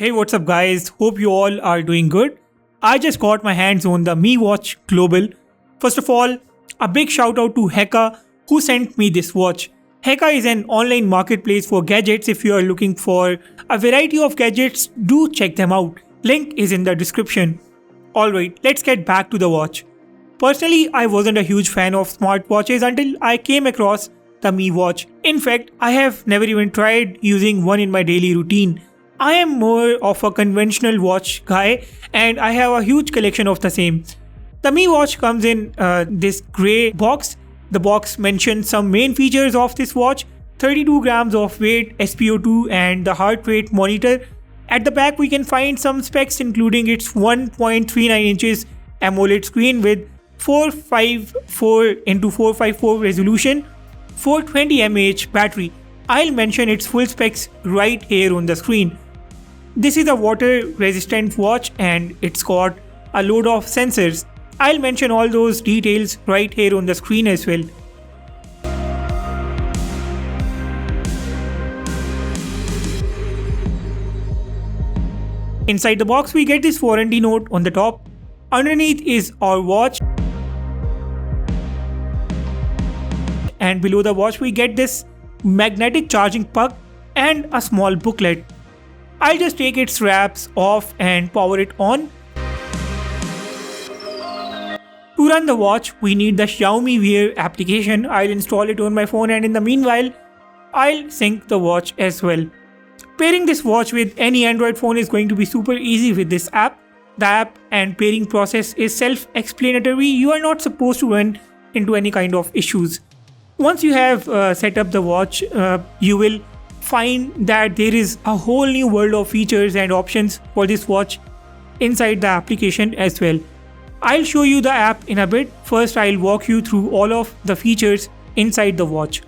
Hey, what's up guys? Hope you all are doing good. I just got my hands on the Mi Watch Global. First of all, a big shout out to Hekka who sent me this watch. Hekka is an online marketplace for gadgets. If you are looking for a variety of gadgets, do check them out. Link is in the description. Alright, let's get back to the watch. Personally, I wasn't a huge fan of smartwatches until I came across the Mi Watch. In fact, I have never even tried using one in my daily routine. I am more of a conventional watch guy and I have a huge collection of the same. The Mi Watch comes in this grey box. The box mentions some main features of this watch: 32 grams of weight, SpO2 and the heart rate monitor. At the back we can find some specs including its 1.39 inches AMOLED screen with 454x454 resolution, 420 mAh battery. I'll mention its full specs right here on the screen. This is a water resistant watch and it's got a load of sensors. I'll mention all those details right here on the screen as well. Inside the box we get this warranty note on the top. Underneath is our watch. And below the watch we get this magnetic charging puck and a small booklet. I'll just take its wraps off and power it on. To run the watch, we need the Xiaomi Wear application. I'll install it on my phone and in the meanwhile, I'll sync the watch as well. Pairing this watch with any Android phone is going to be super easy with this app. The app and pairing process is self-explanatory. You are not supposed to run into any kind of issues. Once you have set up the watch, you will find that there is a whole new world of features and options for this watch inside the application as well. I'll show you the app in a bit. First, I'll walk you through all of the features inside the watch.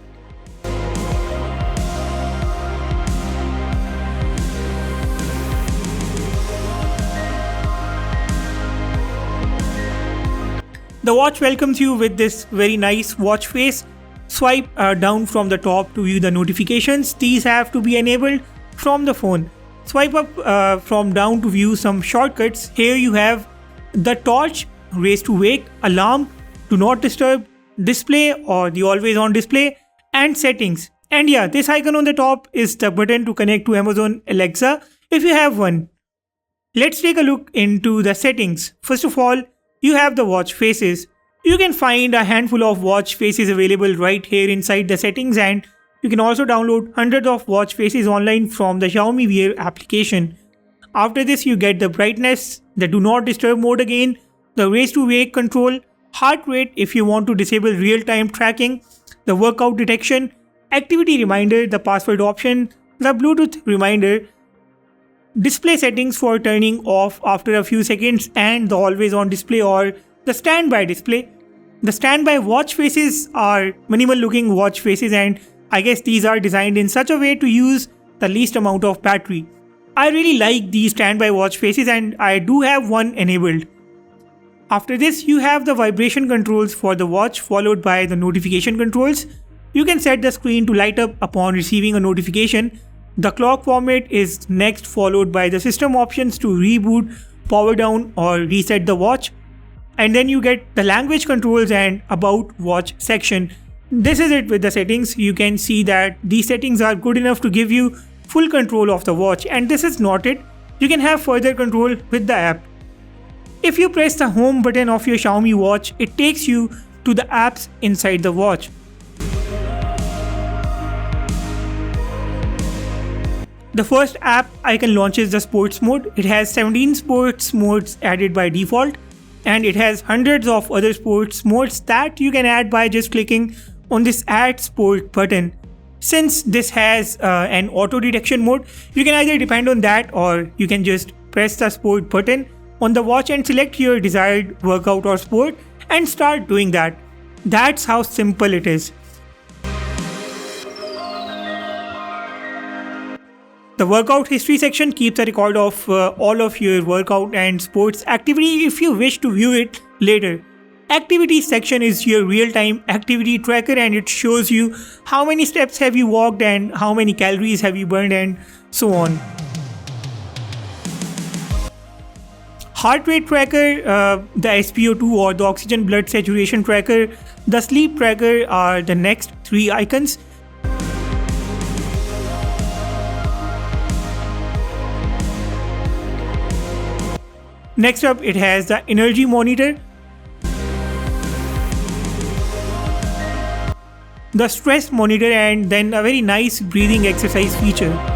The watch welcomes you with this very nice watch face. Swipe down from the top to view the notifications. These have to be enabled from the phone. Swipe up from down to view some shortcuts. Here you have the torch, raise to wake, alarm, do not disturb, display or the always on display, and settings. And yeah, this icon on the top is the button to connect to Amazon Alexa if you have one. Let's take a look into the settings. First of all, you have the watch faces. You can find a handful of watch faces available right here inside the settings, and you can also download hundreds of watch faces online from the Xiaomi Wear application. After this you get the brightness, the do not disturb mode again, the raise to wake control, heart rate if you want to disable real-time tracking, the workout detection, activity reminder, the password option, the Bluetooth reminder, display settings for turning off after a few seconds, and the always on display or the standby display. The standby watch faces are minimal looking watch faces and I guess these are designed in such a way to use the least amount of battery. I really like these standby watch faces and I do have one enabled. After this you have the vibration controls for the watch followed by the notification controls. You can set the screen to light up upon receiving a notification. The clock format is next, followed by the system options to reboot, power down or reset the watch. And then you get the language controls and about watch section. This is it with the settings. You can see that these settings are good enough to give you full control of the watch, and this is not it. You can have further control with the app. If you press the home button of your Xiaomi watch, it takes you to the apps inside the watch. The first app icon launches the sports mode. It has 17 sports modes added by default, and it has hundreds of other sports modes that you can add by just clicking on this add sport button. Since this has an auto detection mode, you can either depend on that or you can just press the sport button on the watch and select your desired workout or sport and start doing that. That's how simple it is. The workout history section keeps a record of all of your workout and sports activity if you wish to view it later. Activities section is your real-time activity tracker and it shows you how many steps have you walked and how many calories have you burned and so on. heart rate tracker, the SpO2 or the oxygen blood saturation tracker, the sleep tracker are the next three icons. Next up, it has the energy monitor, the stress monitor, and then a very nice breathing exercise feature.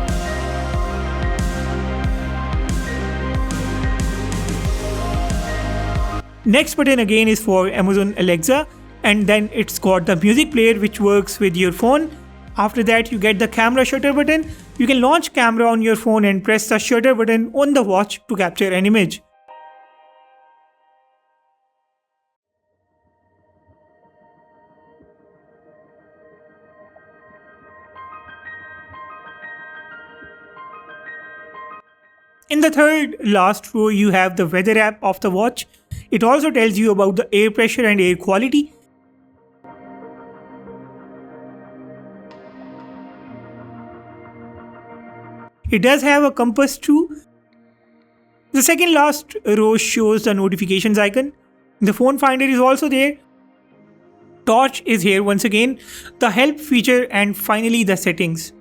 Next button again is for Amazon Alexa, and then it's got the music player which works with your phone. After that, you get the camera shutter button. You can launch camera on your phone and press the shutter button on the watch to capture an image. In the third last row, you have the weather app of the watch. It also tells you about the air pressure and air quality. It does have a compass too. The second last row shows the notifications icon. The phone finder is also there. Torch is here once again, the help feature, and finally the settings.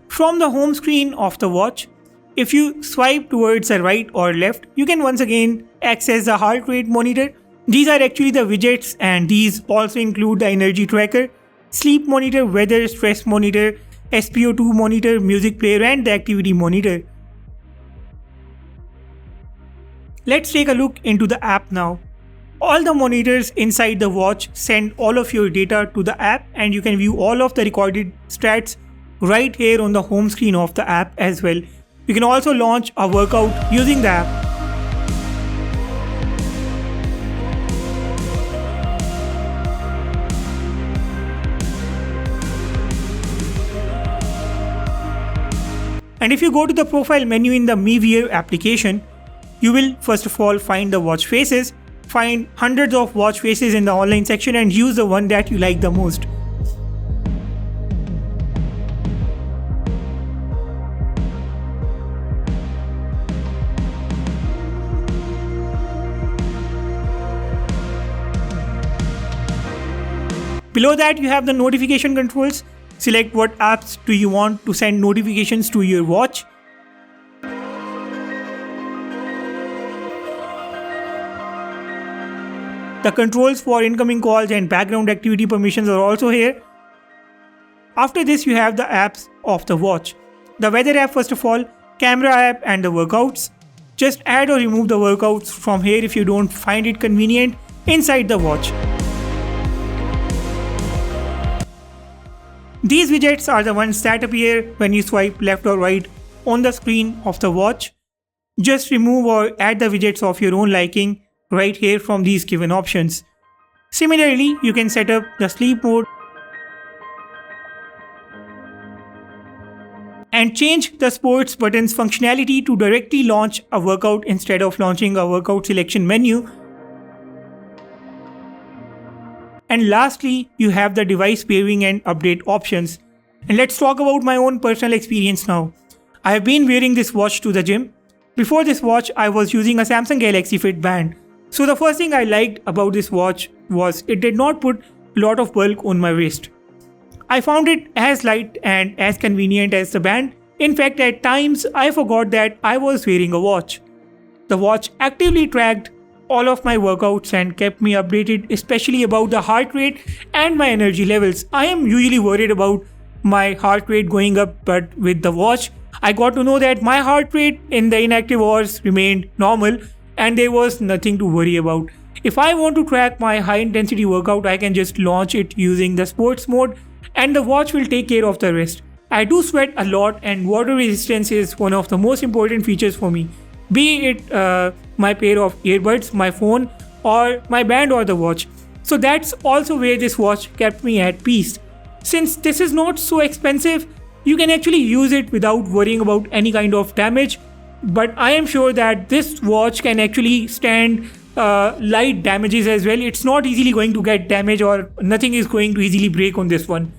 From the home screen of the watch, if you swipe towards the right or left, you can once again access the heart rate monitor. These are actually the widgets, and these also include the energy tracker, sleep monitor, weather, stress monitor, SpO2 monitor, music player, and the activity monitor. Let's take a look into the app now. All the monitors inside the watch send all of your data to the app, and you can view all of the recorded stats right here on the home screen of the app as well. You can also launch a workout using the app. And if you go to the profile menu in the Mi Wear application, you will first of all find the watch faces, find hundreds of watch faces in the online section, and use the one that you like the most. Below that, you have the notification controls. Select what apps do you want to send notifications to your watch. The controls for incoming calls and background activity permissions are also here. After this, you have the apps of the watch. The weather app first of all, camera app, and the workouts. Just add or remove the workouts from here if you don't find it convenient inside the watch. These widgets are the ones that appear when you swipe left or right on the screen of the watch. Just remove or add the widgets of your own liking right here from these given options. Similarly, you can set up the sleep mode and change the sports buttons functionality to directly launch a workout instead of launching a workout selection menu. And lastly, you have the device pairing and update options. And let's talk about my own personal experience now. I have been wearing this watch to the gym. Before this watch, I was using a Samsung Galaxy Fit band. So the first thing I liked about this watch was it did not put a lot of bulk on my wrist. I found it as light and as convenient as the band. In fact, at times I forgot that I was wearing a watch. The watch actively tracked all of my workouts and kept me updated, especially about the heart rate and my energy levels. I am usually worried about my heart rate going up, but with the watch, I got to know that my heart rate in the inactive hours remained normal and there was nothing to worry about. If I want to track my high intensity workout, I can just launch it using the sports mode and the watch will take care of the rest. I do sweat a lot and water resistance is one of the most important features for me. Be it my pair of earbuds, my phone, or my band or the watch. So that's also where this watch kept me at peace. Since this is not so expensive, you can actually use it without worrying about any kind of damage. But I am sure that this watch can actually stand light damages as well. It's not easily going to get damaged or nothing is going to easily break on this one.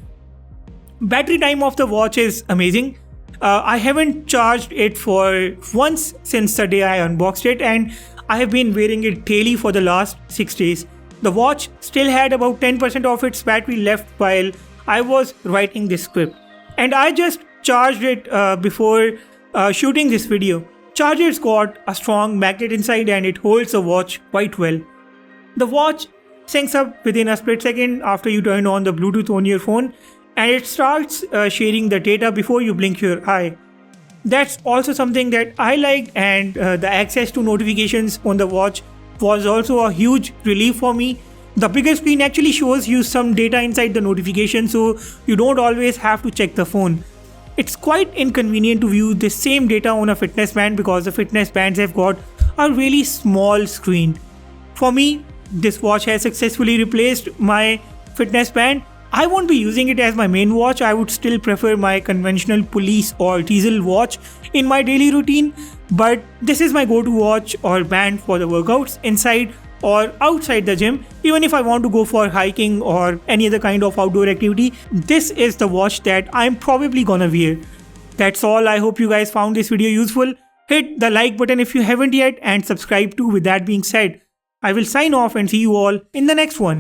Battery time of the watch is amazing. I haven't charged it for once since the day I unboxed it, and I have been wearing it daily for the last 6 days. The watch still had about 10% of its battery left while I was writing this script, and I just charged it before shooting this video. Charger's got a strong magnet inside and it holds the watch quite well. The watch syncs up within a split second after you turn on the Bluetooth on your phone, and it starts sharing the data before you blink your eye. That's also something that I liked, and the access to notifications on the watch was also a huge relief for me. The bigger screen actually shows you some data inside the notification, so you don't always have to check the phone. It's quite inconvenient to view the same data on a fitness band because the fitness bands have got a really small screen. For me, this watch has successfully replaced my fitness band. I won't be using it as my main watch. I would still prefer my conventional police or diesel watch in my daily routine, but this is my go-to watch or band for the workouts inside or outside the gym. Even if I want to go for hiking or any other kind of outdoor activity, this is the watch that I'm probably gonna wear. That's all. I hope you guys found this video useful. Hit the like button if you haven't yet and subscribe too. With that being said, I will sign off and see you all in the next one.